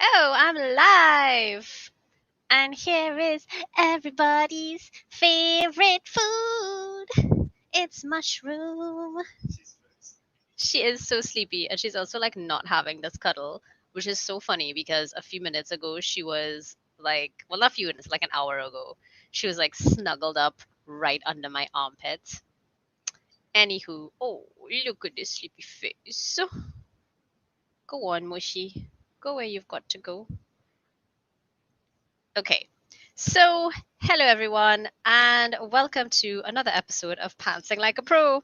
Oh, I'm live! And here is everybody's favorite food. It's mushroom. She is so sleepy, and she's also like not having this cuddle, which is so funny because a few minutes ago she was like, well, not a few minutes, like an hour ago, she was like snuggled up right under my armpit. Anywho, oh, look at this sleepy face. Go on, Mushy. Go where you've got to go. Okay, so hello everyone, and welcome to another episode of Pantsing Like a Pro.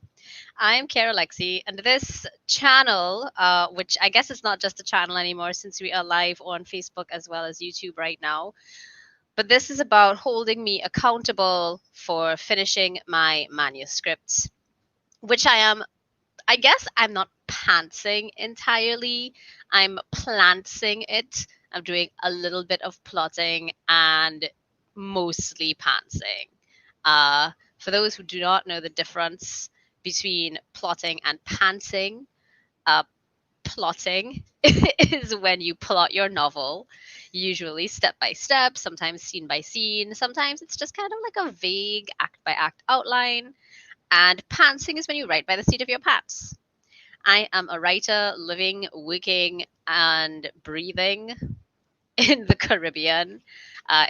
I'm Kara Lexi, and this channel, which I guess is not just a channel anymore since we are live on Facebook as well as YouTube right now, but this is about holding me accountable for finishing my manuscripts, which I guess I'm not pantsing entirely. I'm plantsing it. I'm doing a little bit of plotting and mostly pantsing. For those who do not know the difference between plotting and pantsing, uh, plotting is when you plot your novel, usually step by step, sometimes scene by scene, sometimes it's just kind of like a vague act by act outline. And pantsing is when you write by the seat of your pants. I am a writer living, working, and breathing in the Caribbean,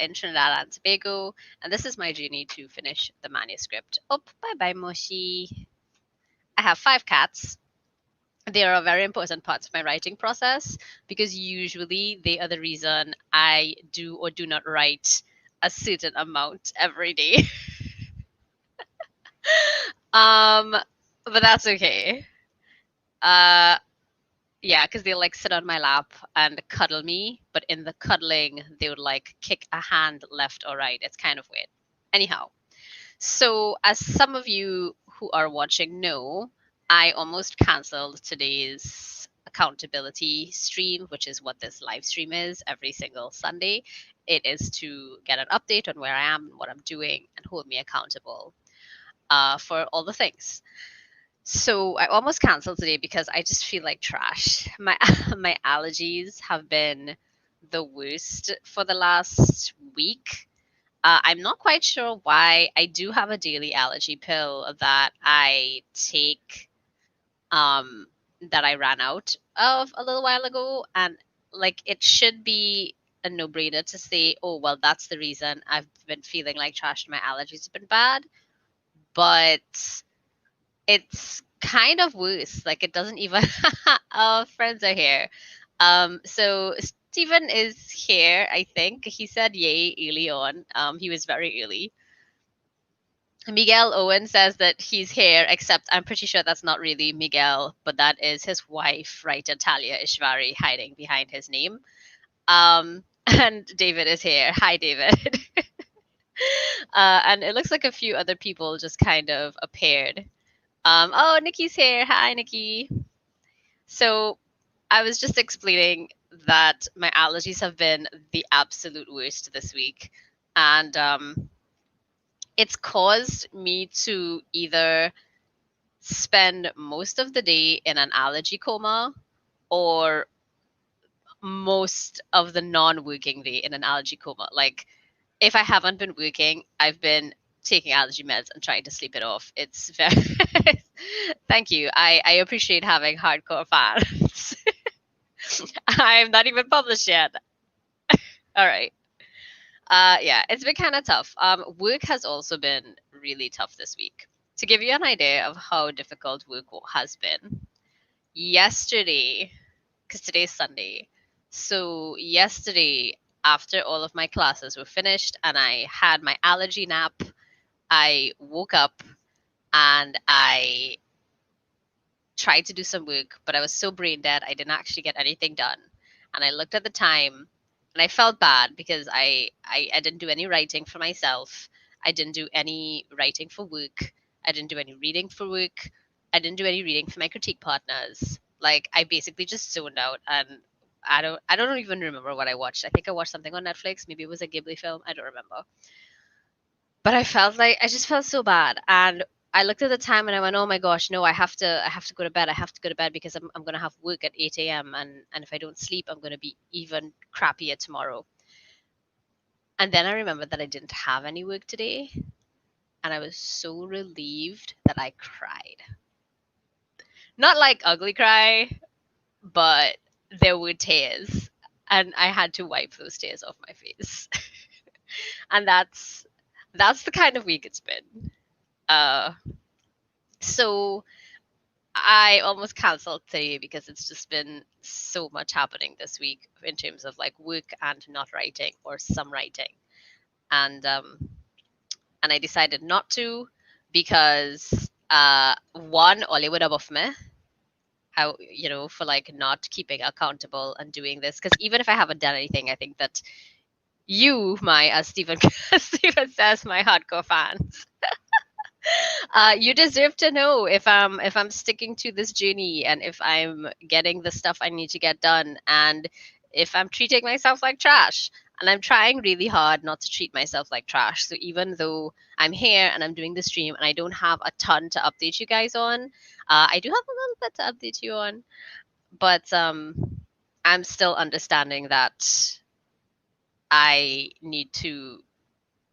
in Trinidad and Tobago. And this is my journey to finish the manuscript. Oh, bye bye, Moshi. I have 5 cats. They are a very important part of my writing process because usually they are the reason I do or do not write a certain amount every day. um, but that's okay. Uh, Yeah, because they like sit on my lap and cuddle me, but in the cuddling, they would like kick a hand left or right. It's kind of weird. Anyhow, so as some of you who are watching know, I almost canceled today's accountability stream, which is what this live stream is every single Sunday. It is to get an update on where I am, what I'm doing, and hold me accountable for all the things. So I almost canceled today because I just feel like trash. My my allergies have been the worst for the last week. I'm not quite sure why. I do have a daily allergy pill that I take um that I ran out of a little while ago, and like it should be a no-brainer to say, oh well, that's the reason I've been feeling like trash and my allergies have been bad. But it's kind of worse. Like it doesn't even our friends are here. So Stephen is here, I think. He said yay early on. He was very early. Miguel Owen says that he's here, except I'm pretty sure that's not really Miguel, but that is his wife, writer Talia Ishvari, hiding behind his name. And David is here. Hi, David. And it looks like a few other people just kind of appeared. Oh, Nikki's here. Hi, Nikki. So I was just explaining that my allergies have been the absolute worst this week. And it's caused me to either spend most of the day in an allergy coma or most of the non working day in an allergy coma. Like, if I haven't been working, I've been taking allergy meds and trying to sleep it off. It's very. Thank you. I appreciate having hardcore fans. I'm not even published yet. All right. Yeah, it's been kind of tough. Work has also been really tough this week. To give you an idea of how difficult work has been, yesterday, because today's Sunday, so yesterday, after all of my classes were finished and I had my allergy nap, I woke up and I tried to do some work, but I was so brain dead, I didn't actually get anything done. And I looked at the time and I felt bad because I didn't do any writing for myself. I didn't do any writing for work. I didn't do any reading for work. I didn't do any reading for my critique partners. Like I basically just zoned out and I don't even remember what I watched. I think I watched something on Netflix. Maybe it was a Ghibli film. I don't remember. But I just felt so bad. And I looked at the time and I went, oh my gosh, no, I have to go to bed. I have to go to bed because I'm gonna have work at 8 a.m. and if I don't sleep, I'm gonna be even crappier tomorrow. And then I remembered that I didn't have any work today, and I was so relieved that I cried. Not like ugly cry, but there were tears, and I had to wipe those tears off my face. And that's the kind of week it's been. Uh, so I almost canceled today because it's just been so much happening this week in terms of like work and not writing or some writing. And I decided not to because one, Ollie would have off me how for like not keeping accountable and doing this, because even if I haven't done anything, I think that you, my as Stephen Stephen says, my hardcore fans, you deserve to know if I'm sticking to this journey and if I'm getting the stuff I need to get done and if I'm treating myself like trash. And I'm trying really hard not to treat myself like trash. So even though I'm here and I'm doing the stream and I don't have a ton to update you guys on, I do have a little bit to update you on. But I'm still understanding that I need to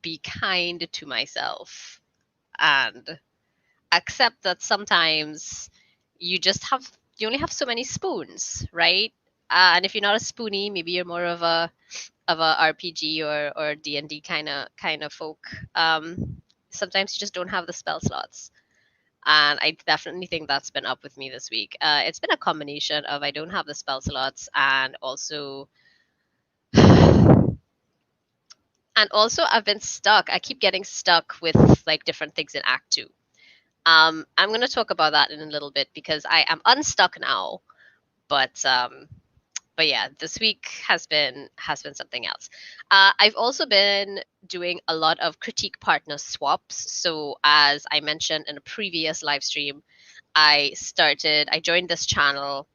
be kind to myself and accept that sometimes you only have so many spoons, right? And if you're not a spoonie, maybe you're more of a RPG or D&D kind of folk. Sometimes you just don't have the spell slots. And I definitely think that's been up with me this week. It's been a combination of I don't have the spell slots and also I've been stuck. I keep getting stuck with like different things in Act 2. I'm going to talk about that in a little bit because I am unstuck now. But yeah, this week has been something else. I've also been doing a lot of critique partner swaps. So as I mentioned in a previous live stream, I joined this channel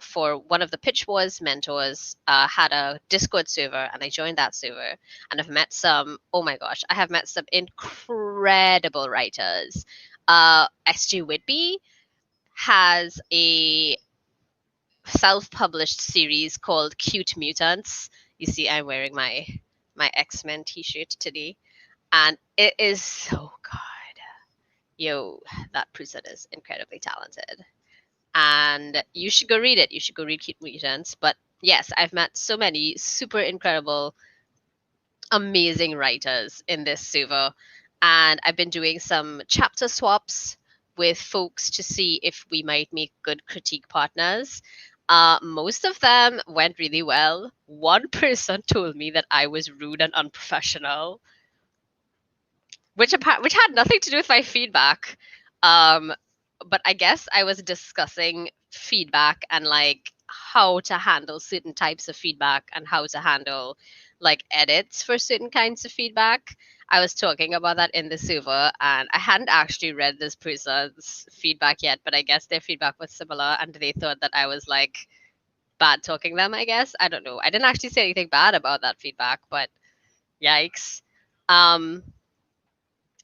for one of the Pitch Wars mentors, had a Discord server, and I joined that server. And I've met oh my gosh, I have met some incredible writers. SJ Whitby has a self-published series called Cute Mutants. You see, I'm wearing my X-Men t-shirt today, and it is so good. Yo, that person is incredibly talented. And you should go read it. You should go read Cute Mutants. But yes, I've met so many super incredible, amazing writers in this server, and I've been doing some chapter swaps with folks to see if we might make good critique partners. Most of them went really well. One person told me that I was rude and unprofessional, which had nothing to do with my feedback. Um, but I guess I was discussing feedback and like how to handle certain types of feedback and how to handle like edits for certain kinds of feedback. I was talking about that in the server and I hadn't actually read this person's feedback yet, but I guess their feedback was similar and they thought that I was like bad talking them, I guess. I don't know. I didn't actually say anything bad about that feedback, but yikes. Um,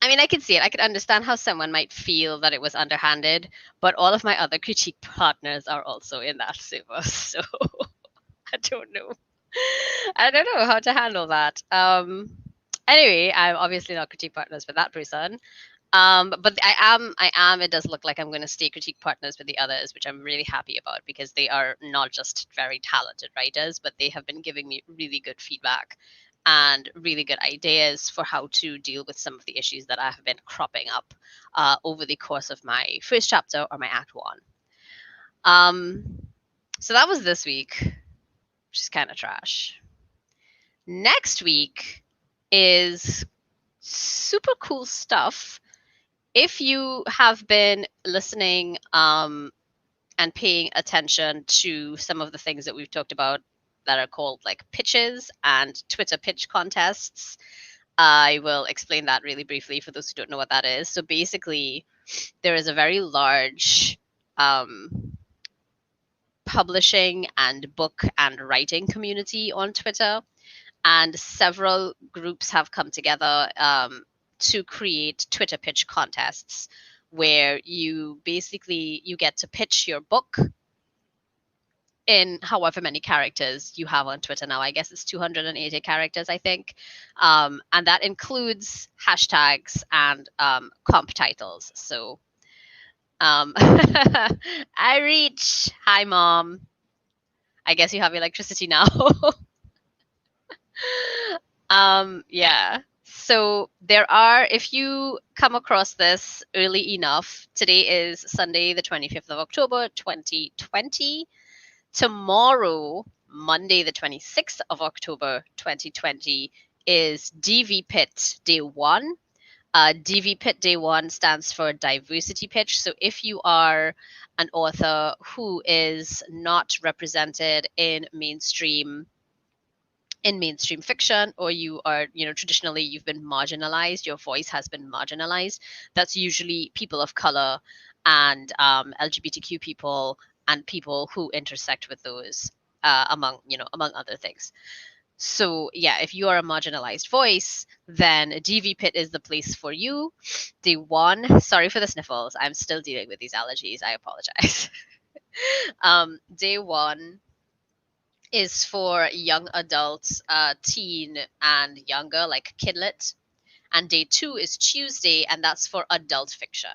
I mean, I can see it. I could understand how someone might feel that it was underhanded, but all of my other critique partners are also in that server, so I don't know. I don't know how to handle that. Anyway, I'm obviously not critique partners with that person. But I am. It does look like I'm going to stay critique partners with the others, which I'm really happy about because they are not just very talented writers, but they have been giving me really good feedback and really good ideas for how to deal with some of the issues that have been cropping up over the course of my first chapter or my Act 1. So that was this week, which is kind of trash. Next week is super cool stuff. If you have been listening and paying attention to some of the things that we've talked about that are called like pitches and Twitter pitch contests, I will explain that really briefly for those who don't know what that is. So basically, there is a very large publishing and book and writing community on Twitter, and several groups have come together to create Twitter pitch contests where you get to pitch your book in however many characters you have on Twitter now. I guess it's 280 characters, I think. And that includes hashtags and comp titles. So I reach. Hi, Mom. I guess you have electricity now. Yeah. So there are, if you come across this early enough, today is Sunday, the 25th of October, 2020. Tomorrow, Monday, the 26th of October, 2020, is DV Pit Day 1. DV Pit Day 1 stands for Diversity Pitch. So if you are an author who is not represented in mainstream fiction, or you are, traditionally you've been marginalized, your voice has been marginalized, that's usually people of color and LGBTQ people and people who intersect with those, among other things. So yeah, if you are a marginalized voice, then DV Pit is the place for you. Day 1, sorry for the sniffles, I'm still dealing with these allergies, I apologize. Day 1 is for young adults, teen and younger, like kidlit. And day 2 is Tuesday, and that's for adult fiction.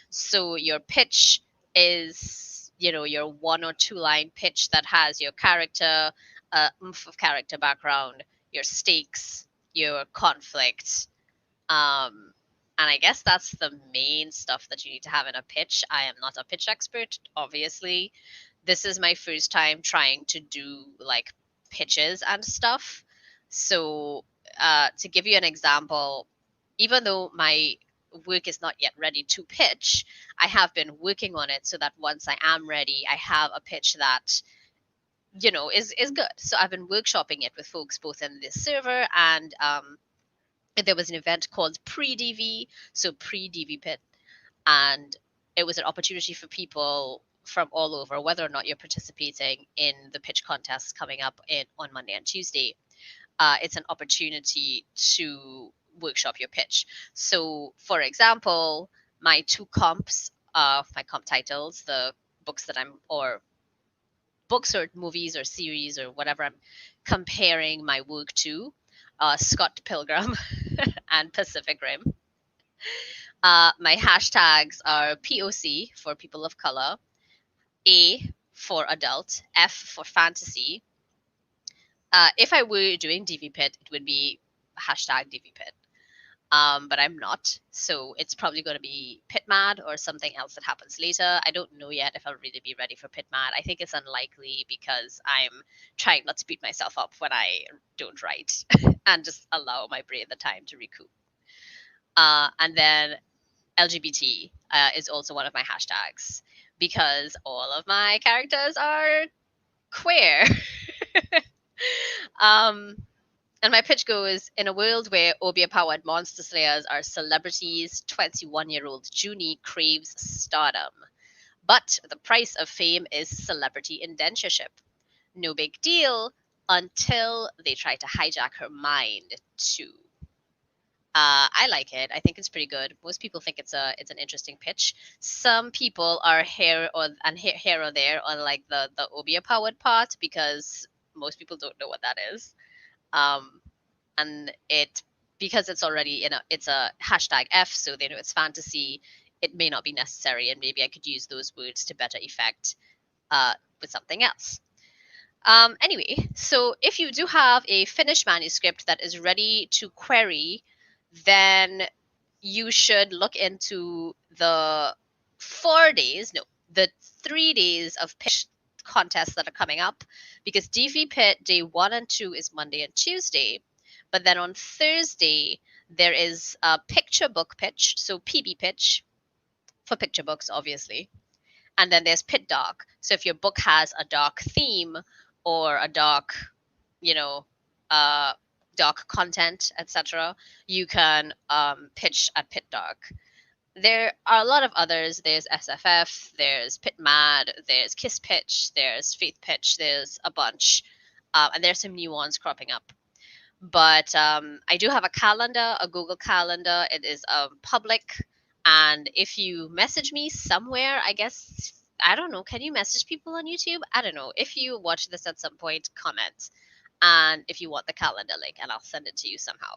So your pitch is, your 1 or 2 line pitch that has your character, oomph of character background, your stakes, your conflict. And I guess that's the main stuff that you need to have in a pitch. I am not a pitch expert, obviously. This is my first time trying to do like pitches and stuff. So, to give you an example, even though my work is not yet ready to pitch, I have been working on it so that once I am ready, I have a pitch that is good. So I've been workshopping it with folks both in this server and there was an event called pre-DV, so pre-DV Pit, and it was an opportunity for people from all over, whether or not you're participating in the pitch contests coming up on Monday and Tuesday. It's an opportunity to workshop your pitch. So, for example, my 2 comps, my comp titles, the books that or movies or series or whatever I'm comparing my work to, Scott Pilgrim and Pacific Rim. My hashtags are POC for people of color, A for adult, F for fantasy. If I were doing DV Pit, it would be hashtag DV Pit. But I'm not, so it's probably going to be Pit Mad or something else that happens later. I don't know yet if I'll really be ready for Pit Mad. I think it's unlikely because I'm trying not to beat myself up when I don't write and just allow my brain the time to recoup. And then LGBT is also one of my hashtags because all of my characters are queer. And my pitch goes, in a world where Obia-powered monster slayers are celebrities, 21-year-old Junie craves stardom. But the price of fame is celebrity indentureship. No big deal until they try to hijack her mind too. I like it. I think it's pretty good. Most people think it's an interesting pitch. Some people are here or there on like the Obia powered part because most people don't know what that is. And because it's already it's a hashtag F, so they know it's fantasy. It may not be necessary, and maybe I could use those words to better effect with something else. Anyway, so if you do have a finished manuscript that is ready to query, then you should look into the 3 days of pitch contests that are coming up, because DV Pit Day 1 and 2 is Monday and Tuesday, but then on Thursday there is a picture book pitch, so PB pitch for picture books, obviously, and then there's Pit Dark. So if your book has a dark theme or a dark, dark content, etc., you can pitch at Pit Dark. There are a lot of others. There's SFF, there's Pit Mad, there's Kiss Pitch, there's Faith Pitch, there's a bunch, and there's some new ones cropping up. But I do have a calendar, a Google Calendar. It is public, and if you message me somewhere, I guess I don't know. Can you message people on YouTube? I don't know. If you watch this at some point, comment, and if you want the calendar link, and I'll send it to you somehow.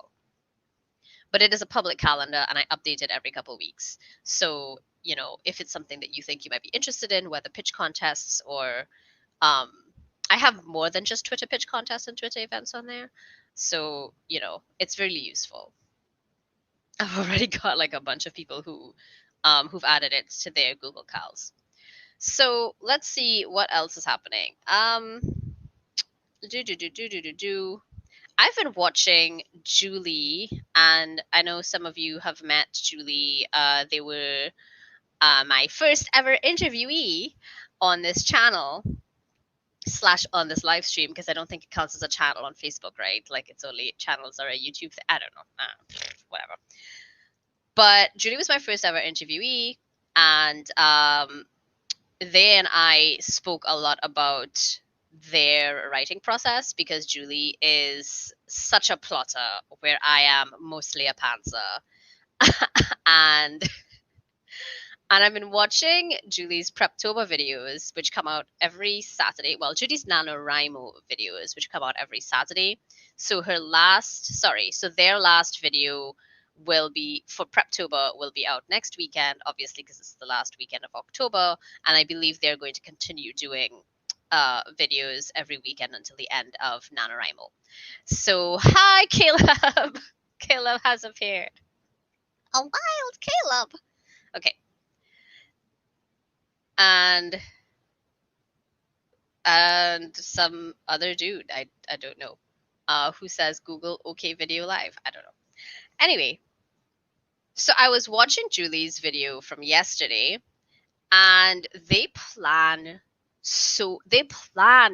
But it is a public calendar, and I update it every couple weeks. So if it's something that you think you might be interested in, whether pitch contests or um, I have more than just Twitter pitch contests and Twitter events on there. So, it's really useful. I've already got like a bunch of people who've added it to their Google Cals. So let's see what else is happening. Do do do do do do do. I've been watching Julie, and I know some of you have met Julie. They were my first ever interviewee on this channel slash on this live stream, because I don't think it counts as a channel on Facebook, right? Like it's only channels or a YouTube I don't know. Whatever. But Julie was my first ever interviewee, and they and I spoke a lot about their writing process, because Julie is such a plotter where I am mostly a pantser. and And I've been watching Julie's Preptober videos, which come out every Saturday. Well, Julie's NaNoWriMo videos, which come out every Saturday. So their last video will be for Preptober, will be out next weekend, obviously, because it's the last weekend of October. And I believe they're going to continue doing videos every weekend until the end of NaNoWriMo. So, hi, Caleb. Caleb has appeared. A wild Caleb. Okay. And some other dude, I don't know, who says Google OK Video Live. I don't know. Anyway, so I was watching Julie's video from yesterday, and they plan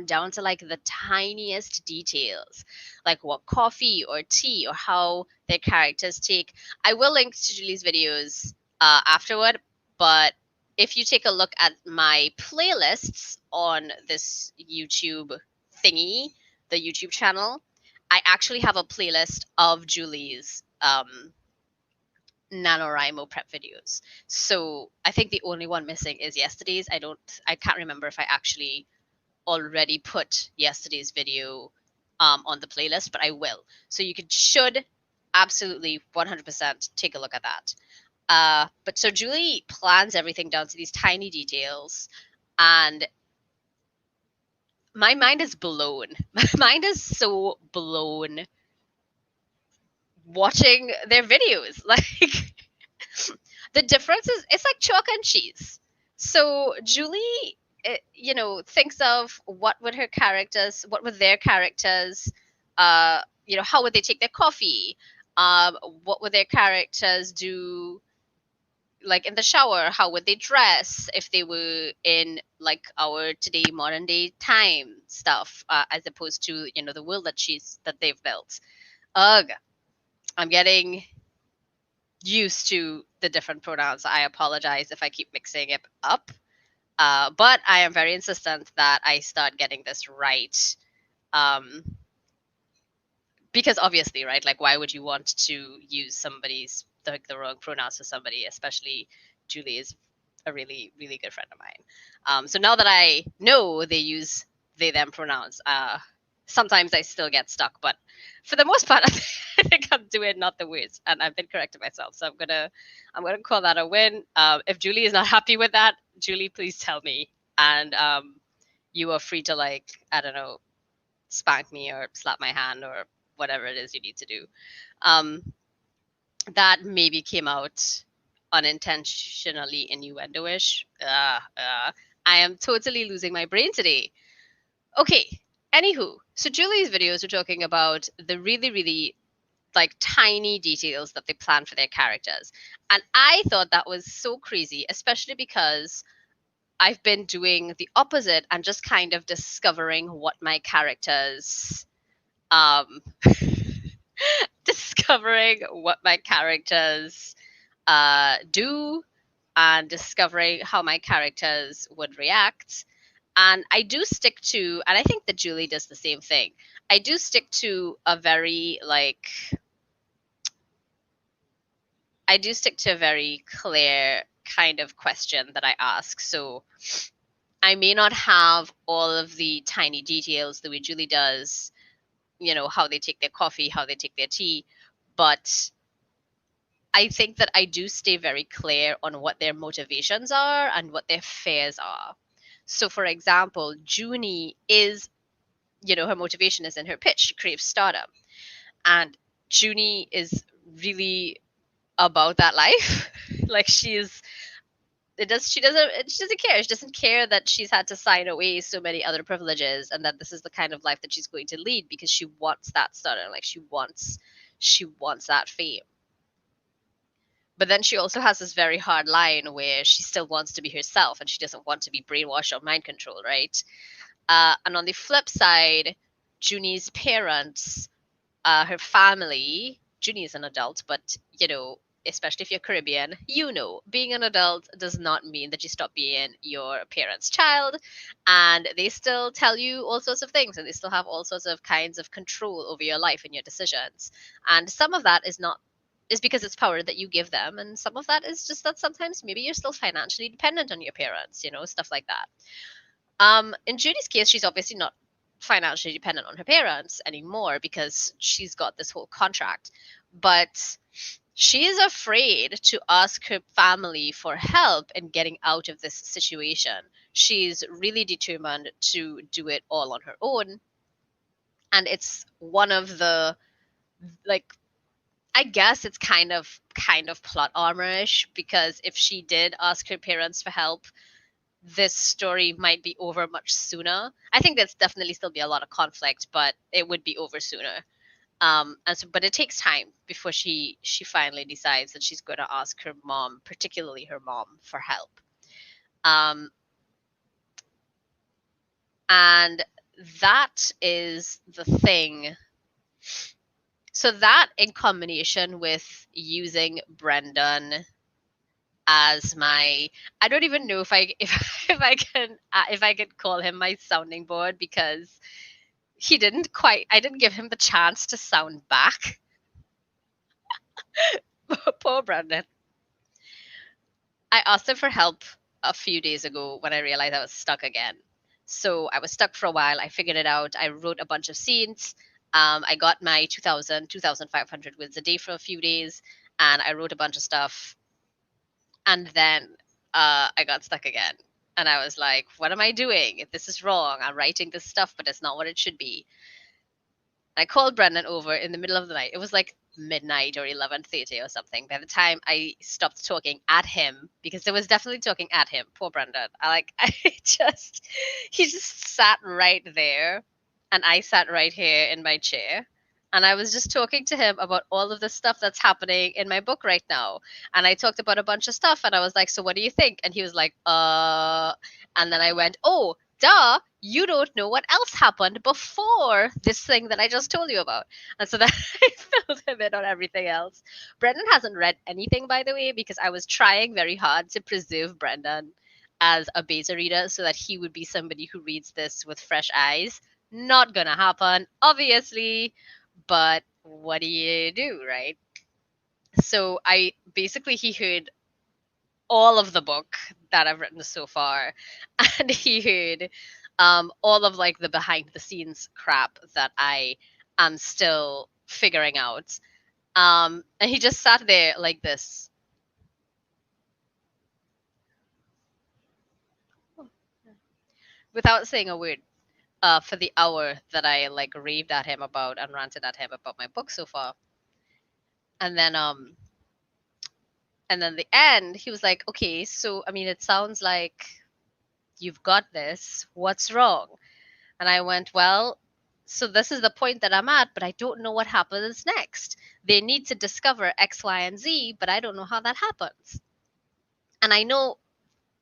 down to like the tiniest details, like what coffee or tea or how their characters take. I will link to Julie's videos afterward, but if you take a look at my playlists on this YouTube thingy, the YouTube channel, I actually have a playlist of Julie's NaNoWriMo prep videos. So I think the only one missing is yesterday's. I can't remember if I actually already put yesterday's video on the playlist, but I will. So you should absolutely 100% take a look at that. But so Julie plans everything down to these tiny details, and my mind is blown. My mind is so blown watching their videos. Like the difference is it's like chalk and cheese. So Julie, thinks of what would their characters, how would they take their coffee? What would their characters do, like in the shower? How would they dress if they were in like our today modern day time stuff, as opposed to the world that they've built? Ugh, I'm getting used to the different pronouns. I apologize if I keep mixing it up. But I am very insistent that I start getting this right. Because obviously, right? Like, why would you want to use the wrong pronouns for somebody, especially Julie is a really, really good friend of mine. So now that I know they use they, them pronouns, sometimes I still get stuck, but for the most part, I think I'm doing not the worst, and I've been correcting myself. So I'm gonna call that a win. If Julie is not happy with that, Julie, please tell me, and you are free to, like, I don't know, spank me or slap my hand or whatever it is you need to do. That maybe came out unintentionally innuendo-ish. I am totally losing my brain today. Okay, anywho, so Julie's videos are talking about the really, really like tiny details that they plan for their characters. And I thought that was so crazy, especially because I've been doing the opposite and just kind of discovering what my characters discovering what my characters do, and discovering how my characters would react. And I do stick to, and I think that Julie does the same thing. I do stick to a very like, I do stick to a very clear kind of question that I ask. So I may not have all of the tiny details the way Julie does, you know, how they take their coffee, how they take their tea, but I think that I do stay very clear on what their motivations are and what their fears are. So, for example, Junie is, you know, her motivation is in her pitch. She craves stardom. And Junie is really about that life. Like she's she doesn't care. She doesn't care that she's had to sign away so many other privileges and that this is the kind of life that she's going to lead because she wants that stardom. Like she wants that fame. But then she also has this very hard line where she still wants to be herself and she doesn't want to be brainwashed or mind controlled, right? And on the flip side, Junie's parents, her family, Junie is an adult, but you know, especially if you're Caribbean, you know, being an adult does not mean that you stop being your parents' child. And they still tell you all sorts of things and they still have all sorts of kinds of control over your life and your decisions. And some of that is because it's power that you give them. And some of that is just that sometimes maybe you're still financially dependent on your parents, you know, stuff like that. In Judy's case, she's obviously not financially dependent on her parents anymore because she's got this whole contract. But she is afraid to ask her family for help in getting out of this situation. She's really determined to do it all on her own. And it's one of the like I guess it's kind of plot armorish because if she did ask her parents for help, this story might be over much sooner. I think there's definitely still be a lot of conflict, but it would be over sooner. And so, but it takes time before she finally decides that she's going to ask her mom, particularly her mom, for help. Um, and that is the thing. So that in combination with using Brendan as my I don't even know if I if I can call him my sounding board because he didn't quite I didn't give him the chance to sound back. Poor Brandon. I asked him for help a few days ago when I realized I was stuck again. So I was stuck for a while. I figured it out. I wrote a bunch of scenes. I got my 2,500 words a day for a few days, and I wrote a bunch of stuff. And then I got stuck again. And I was like, what am I doing? This is wrong. I'm writing this stuff, but it's not what it should be. I called Brendan over in the middle of the night. It was like midnight or 11:30 or something. By the time I stopped talking at him, because there was definitely talking at him. Poor Brendan. I just he just sat right there, and I sat right here in my chair. And I was just talking to him about all of the stuff that's happening in my book right now. And I talked about a bunch of stuff, and I was like, "So what do you think?" And he was like, And then I went, "Oh, duh, you don't know what else happened before this thing that I just told you about." And so then I filled him in on everything else. Brendan hasn't read anything, by the way, because I was trying very hard to preserve Brendan as a beta reader so that he would be somebody who reads this with fresh eyes. Not gonna happen, obviously, but what do you do, right? So I basically he heard all of the book that I've written so far, and he heard all of like the behind the scenes crap that I am still figuring out. And he just sat there like this without saying a word for the hour that I like raved at him about and ranted at him about my book so far. And then the end, he was like, "Okay, so I mean, it sounds like you've got this. What's wrong?" And I went, "Well, so this is the point that I'm at, but I don't know what happens next. They need to discover X, Y, and Z, but I don't know how that happens. And I know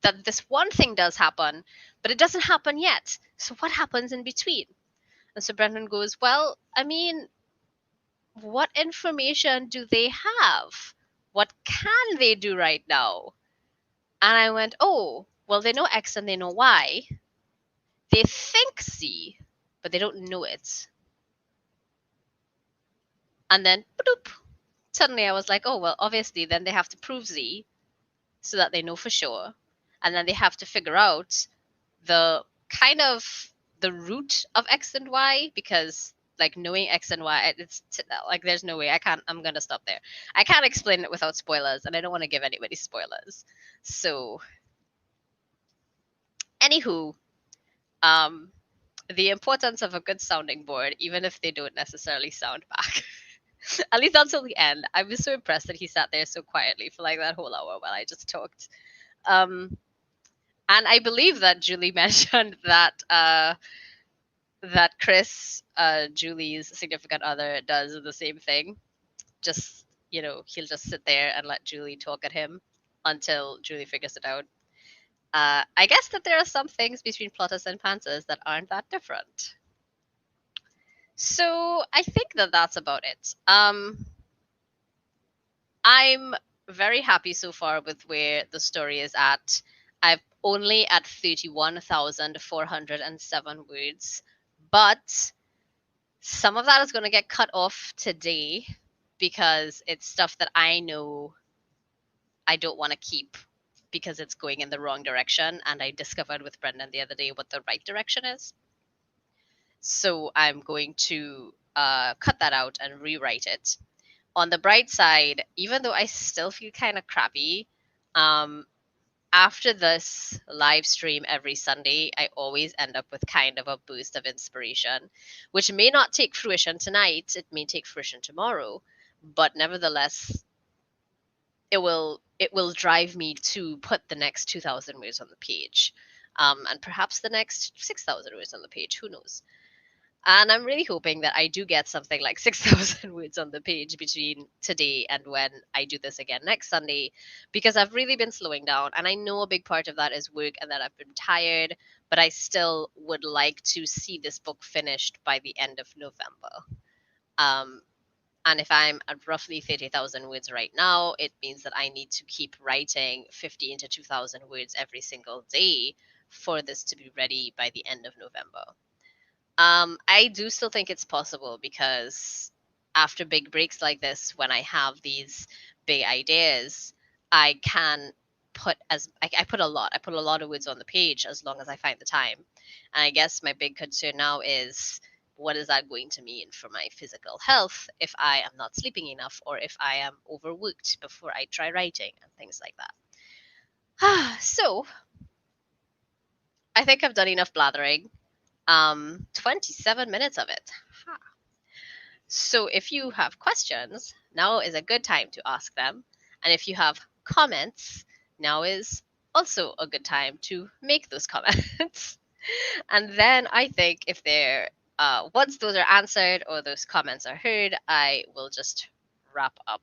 that this one thing does happen, but it doesn't happen yet. So what happens in between?" And so Brendan goes, "Well, I mean, what information do they have? What can they do right now?" And I went, "Oh, well, they know X and they know Y. They think C, but they don't know it. And then, bloop, suddenly I was like, oh, well, obviously, then they have to prove Z so that they know for sure. And then they have to figure out the kind of the root of X and Y, because like knowing X and Y, it's like there's no way I'm gonna stop there. I can't explain it without spoilers, and I don't want to give anybody spoilers. So, anywho, um, the importance of a good sounding board, even if they don't necessarily sound back. At least until the end. I was so impressed that he sat there so quietly for like that whole hour while I just talked. And I believe that Julie mentioned that Chris, Julie's significant other, does the same thing. Just, he'll just sit there and let Julie talk at him until Julie figures it out. I guess that there are some things between plotters and pantsers that aren't that different. So I think that that's about it. I'm very happy so far with where the story is at. I'm only at 31,407 words, but some of that is going to get cut off today because it's stuff that I know I don't want to keep because it's going in the wrong direction. And I discovered with Brendan the other day what the right direction is. So I'm going to cut that out and rewrite it. On the bright side, even though I still feel kind of crappy, after this live stream every Sunday, I always end up with kind of a boost of inspiration, which may not take fruition tonight. It may take fruition tomorrow, but nevertheless, it will drive me to put the next 2,000 words on the page, and perhaps the next 6,000 words on the page. Who knows? And I'm really hoping that I do get something like 6,000 words on the page between today and when I do this again next Sunday, because I've really been slowing down. And I know a big part of that is work and that I've been tired, but I still would like to see this book finished by the end of November. Um, and if I'm at roughly 30,000 words right now, it means that I need to keep writing 15 to 2,000 words every single day for this to be ready by the end of November. I do still think it's possible because after big breaks like this, when I have these big ideas, I can put I put a lot. I put a lot of words on the page as long as I find the time. And I guess my big concern now is what is that going to mean for my physical health if I am not sleeping enough or if I am overworked before I try writing and things like that. So I think I've done enough blathering. 27 minutes of it. Ha. So if you have questions, now is a good time to ask them. And if you have comments, now is also a good time to make those comments. And then I think if they're once those are answered or those comments are heard, I will just wrap up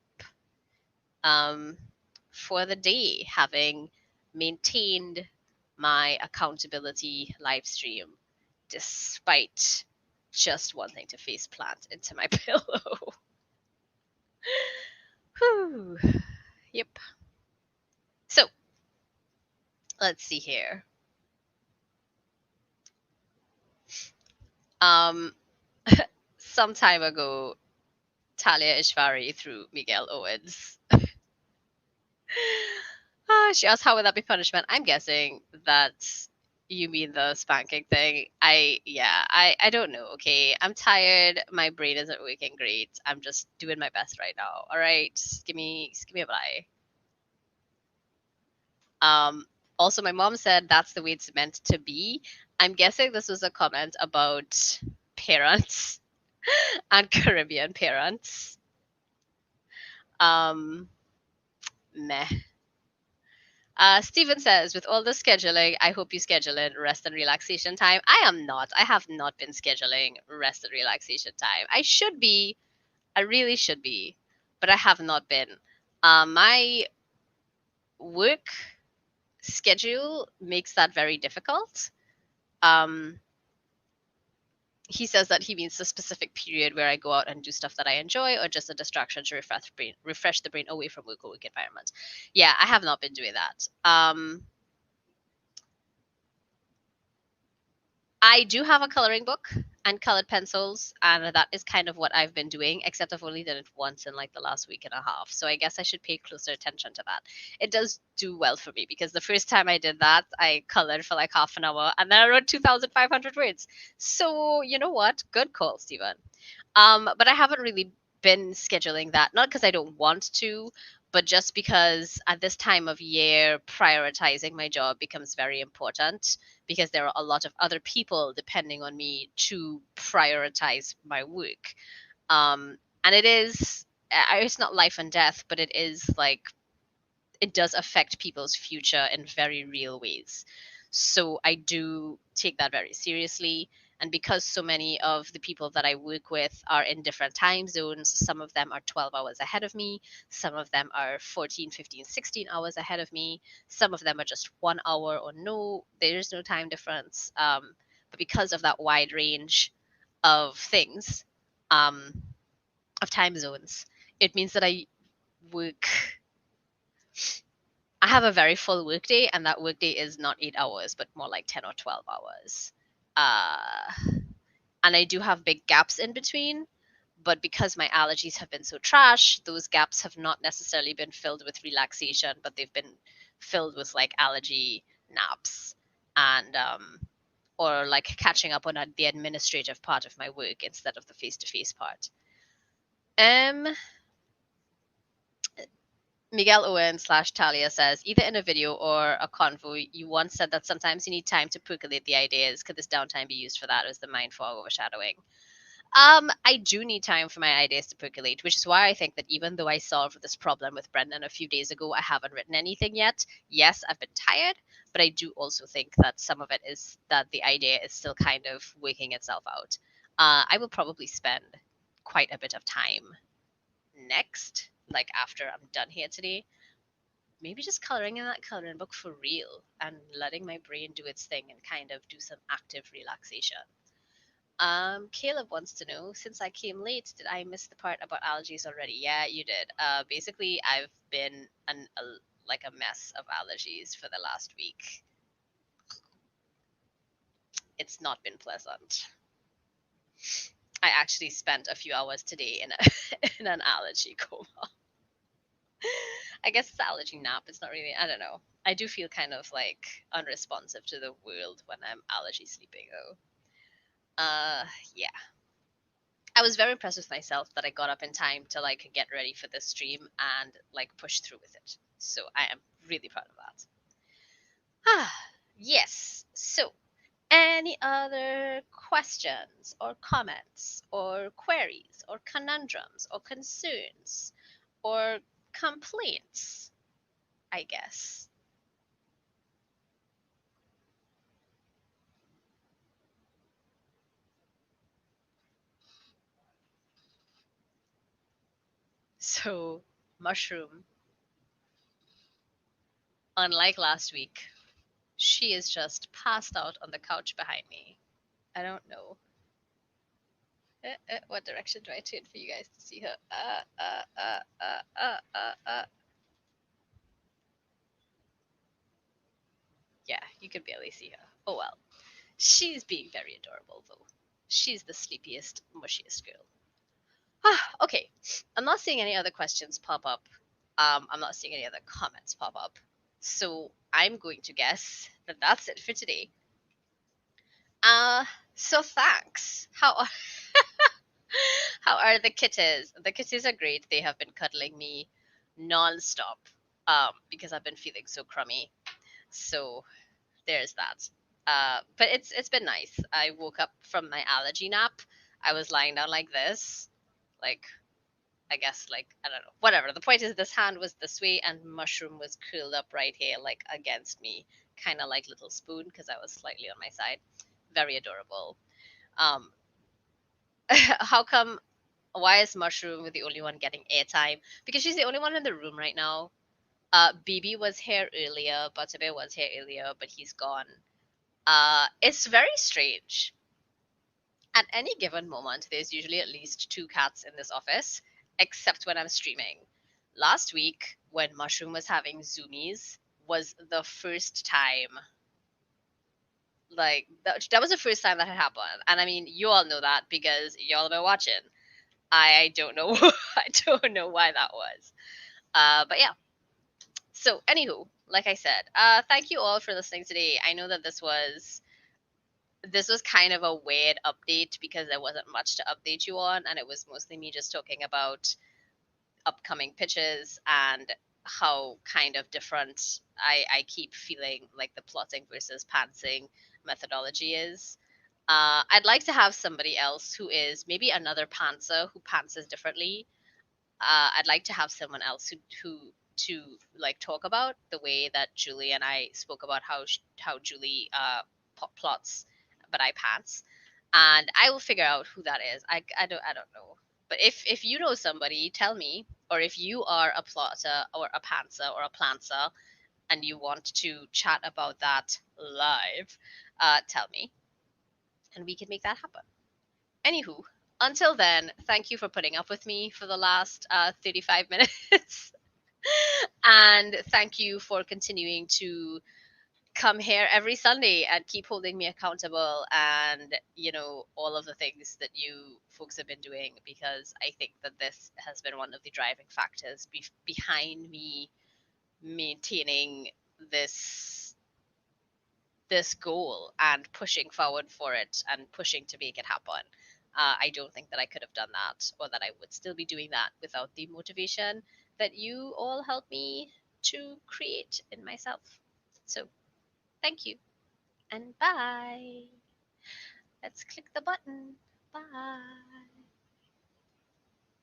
for the day, having maintained my accountability live stream despite just wanting to face plant into my pillow. Whew. Yep. So let's see here. Um, some time ago, Talia Ishvari threw Miguel Owens. She asked, "How would that be punishment?" I'm guessing that you mean the spanking thing. I don't know. Okay, I'm tired. My brain isn't working great. I'm just doing my best right now. All right, just give me a bye. Also, my mom said that's the way it's meant to be. I'm guessing this was a comment about parents and Caribbean parents. Um, Meh. Steven says, with all the scheduling, I hope you schedule in rest and relaxation time. I am not. I have not been scheduling rest and relaxation time. I should be. I really should be, but I have not been. My work schedule makes that very difficult. Um, he says that he means the specific period where I go out and do stuff that I enjoy, or just a distraction to refresh the brain away from work environment. Yeah, I have not been doing that. I do have a coloring book and colored pencils, and that is kind of what I've been doing, except I've only done it once in like the last week and a half. So I guess I should pay closer attention to that. It does do well for me because the first time I did that, I colored for like half an hour and then I wrote 2,500 words. So you know what? Good call, Stephen. But I haven't really been scheduling that, not because I don't want to, but just because at this time of year, prioritizing my job becomes very important because there are a lot of other people depending on me to prioritize my work. And it is, it's not life and death, but it is like it does affect people's future in very real ways. So I do take that very seriously. And because so many of the people that I work with are in different time zones, some of them are 12 hours ahead of me, some of them are 14, 15, 16 hours ahead of me, some of them are just 1 hour or no, there is no time difference. But because of that wide range of things, um, of time zones, it means that work I have a very full workday, and that workday is not 8 hours, but more like 10 or 12 hours. Uh, and I do have big gaps in between, but because my allergies have been so trash, those gaps have not necessarily been filled with relaxation, but they've been filled with like allergy naps and or like catching up on the administrative part of my work instead of the face-to-face part. Um, Miguel Owen slash Talia says, either in a video or a convo, you once said that sometimes you need time to percolate the ideas. Could this downtime be used for that? Or is the mind fog overshadowing? I do need time for my ideas to percolate, which is why I think that even though I solved this problem with Brendan a few days ago, I haven't written anything yet. Yes, I've been tired, but I do also think that some of it is that the idea is still kind of working itself out. I will probably spend quite a bit of time next, like after I'm done here today, maybe just coloring in that coloring book for real and letting my brain do its thing and kind of do some active relaxation. Caleb wants to know, since I came late, did I miss the part about allergies already? Yeah, you did. Basically, I've been like a mess of allergies for the last week. It's not been pleasant. I actually spent a few hours today in in an allergy coma. I guess it's allergy nap. It's not really. I don't know. I do feel kind of like unresponsive to the world when I'm allergy sleeping though. Yeah. I was very impressed with myself that I got up in time to like get ready for this stream and like push through with it. So I am really proud of that. Ah, yes. So, any other questions or comments or queries or conundrums or concerns or complaints, I guess. So, Mushroom, unlike last week, she is just passed out on the couch behind me. I don't know. What direction do I turn for you guys to see her? Yeah, you can barely see her. Oh well. She's being very adorable though. She's the sleepiest, mushiest girl. Okay. I'm not seeing any other questions pop up. I'm not seeing any other comments pop up. So I'm going to guess that that's it for today. Uh, so thanks. How are the kitties? The kitties are great. They have been cuddling me nonstop because I've been feeling so crummy. So there's that. But it's been nice. I woke up from my allergy nap. I was lying down like this, like I guess like I don't know, whatever. The point is, this hand was this way, and Mushroom was curled up right here, like against me, kind of like Little Spoon, because I was slightly on my side. Very adorable. Um, how come? Why is Mushroom the only one getting airtime? Because she's the only one in the room right now. BB was here earlier, Butterbear was here earlier, but he's gone. It's very strange. At any given moment, there's usually at least two cats in this office, except when I'm streaming. Last week, when Mushroom was having zoomies, was the first time that was the first time that had happened, and I mean, you all know that because y'all have been watching. I don't know. I don't know why that was. But yeah. So, anywho, like I said, thank you all for listening today. I know that this was kind of a weird update because there wasn't much to update you on, and it was mostly me just talking about upcoming pitches and how kind of different I keep feeling like the plotting versus pantsing methodology is. I'd like to have somebody else who is maybe another pantser who pantses differently. I'd like to have someone else who to like talk about the way that Julie and I spoke about how Julie plots, but I pants, and I will figure out who that is. I don't know, but if you know somebody, tell me. Or if you are a plotter or a pantser or a planter and you want to chat about that live, tell me, and we can make that happen. Anywho, until then, thank you for putting up with me for the last 35 minutes. And thank you for continuing to come here every Sunday and keep holding me accountable and, all of the things that you folks have been doing, because I think that this has been one of the driving factors behind me maintaining this this goal and pushing forward for it and pushing to make it happen. I don't think that I could have done that, or that I would still be doing that, without the motivation that you all helped me to create in myself. So, thank you and bye. Let's click the button. Bye.